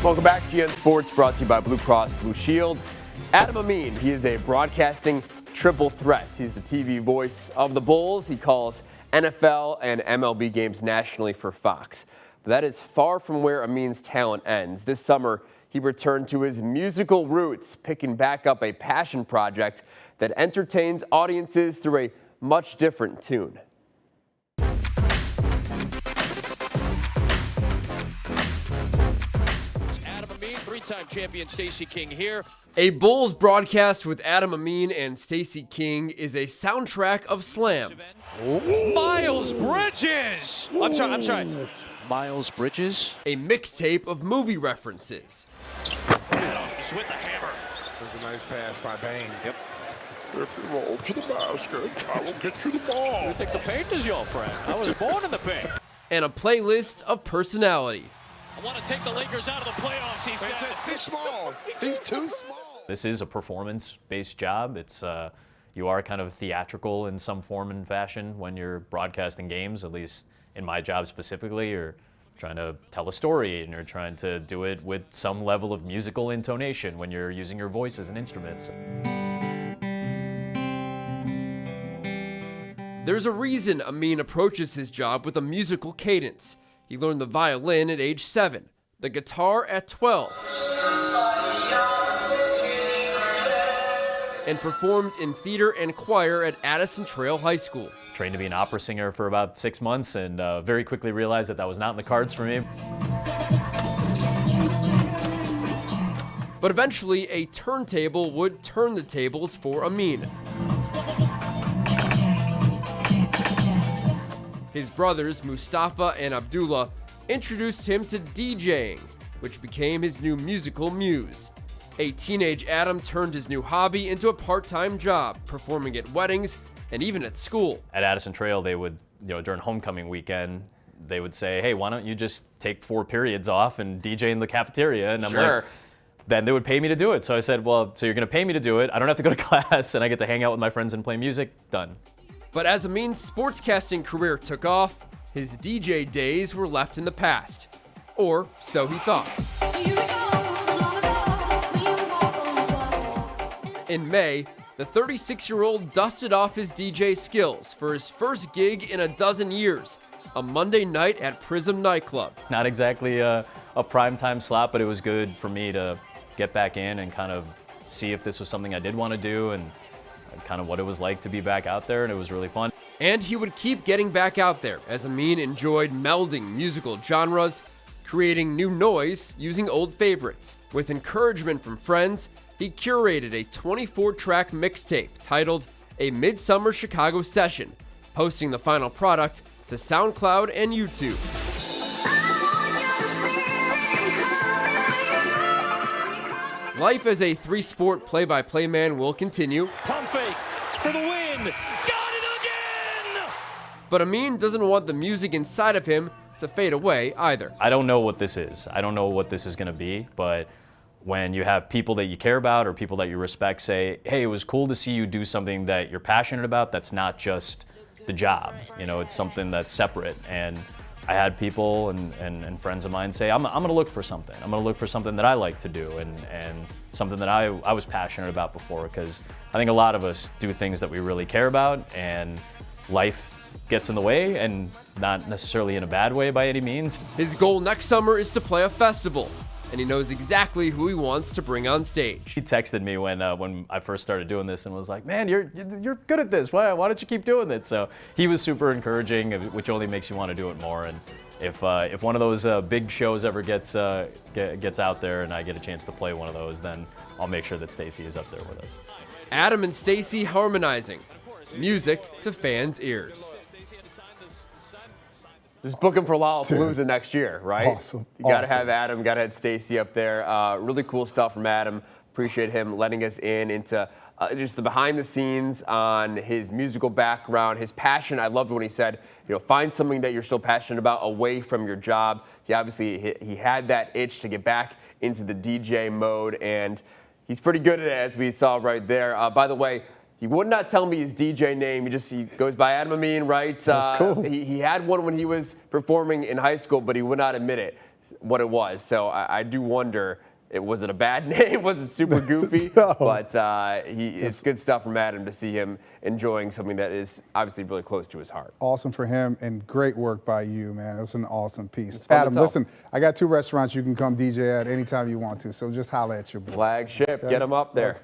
Welcome back. GN Sports brought to you by Blue Cross Blue Shield. Adam Amin, he is a broadcasting triple threat. He's the TV voice of the Bulls. He calls NFL and MLB games nationally for Fox. But that is far from where Amin's talent ends. This summer, he returned to his musical roots, picking back up a passion project that entertains audiences through a much different tune. Adam Amin, three-time champion Stacey King here. A Bulls broadcast with Adam Amin and Stacey King is a soundtrack of slams. Miles Bridges! I'm sorry. Miles Bridges. A mixtape of movie references. Adams with the hammer. There's a nice pass by Bane. Yep. If you roll to the basket, I will get you the ball. You think the paint is your friend? I was born in the paint. And a playlist of personality. I want to take the Lakers out of the playoffs, he said. He's small. He's too small. This is a performance-based job. It's you are kind of theatrical in some form and fashion when you're broadcasting games, at least in my job specifically. You're trying to tell a story and you're trying to do it with some level of musical intonation when you're using your voice as an instrument. There's a reason Amin approaches his job with a musical cadence. He learned the violin at age 7, the guitar at 12, and performed in theater and choir at Addison Trail High School. Trained to be an opera singer for about 6 months and very quickly realized that was not in the cards for me. But eventually, a turntable would turn the tables for Amin. His brothers, Mustafa and Abdullah, introduced him to DJing, which became his new musical muse. A teenage Adam turned his new hobby into a part-time job, performing at weddings and even at school. At Addison Trail, they would, during homecoming weekend, they would say, hey, why don't you just take 4 periods off and DJ in the cafeteria? And I'm like, then they would pay me to do it. So I said, well, so you're going to pay me to do it. I don't have to go to class, and I get to hang out with my friends and play music. Done. But as Amin's sportscasting career took off, his DJ days were left in the past. Or so he thought. In May, the 36-year-old dusted off his DJ skills for his first gig in a dozen years, a Monday night at Prism nightclub. Not exactly a primetime slot, but it was good for me to get back in and kind of see if this was something I did want to do and kind of what it was like to be back out there, and it was really fun. And he would keep getting back out there as Amin enjoyed melding musical genres, creating new noise using old favorites. With encouragement from friends, he curated a 24-track mixtape titled A Midsummer Chicago Session, posting the final product to SoundCloud and YouTube. Life as a 3-sport play-by-play man will continue. Pump fake for the win. Got it again! But Amin doesn't want the music inside of him to fade away either. I don't know what this is. I don't know what this is going to be, but when you have people that you care about or people that you respect say, hey, it was cool to see you do something that you're passionate about, that's not just the job. It's something that's separate. And I had people and friends of mine say, I'm going to look for something. I'm going to look for something that I like to do and something that I was passionate about before, because I think a lot of us do things that we really care about and life gets in the way, and not necessarily in a bad way by any means. His goal next summer is to play a festival, and he knows exactly who he wants to bring on stage. He texted me when I first started doing this and was like, man, you're good at this. Why don't you keep doing it? So he was super encouraging, which only makes you want to do it more. And if one of those big shows ever gets out there and I get a chance to play one of those, then I'll make sure that Stacey is up there with us. Adam and Stacey harmonizing music to fans' ears. Just book him for Lollapalooza next year, right? Awesome. You got to have Adam, got to have Stacey up there. Really cool stuff from Adam. Appreciate him letting us into just the behind the scenes on his musical background, his passion. I loved when he said, find something that you're still passionate about away from your job. He obviously he had that itch to get back into the DJ mode, and he's pretty good at it, as we saw right there. By the way, he would not tell me his DJ name. He goes by Adam Amin, right? That's cool. He had one when he was performing in high school, but he would not admit it. what it was. So I do wonder. Was it a bad name? Was it super goofy? No. But it's good stuff from Adam to see him enjoying something that is obviously really close to his heart. Awesome for him, and great work by you, man. It was an awesome piece. fun to Adam, tell. listen, I got 2 restaurants you can come DJ at anytime you want to, so just holla at your boy. Flagship, get him up there. Let's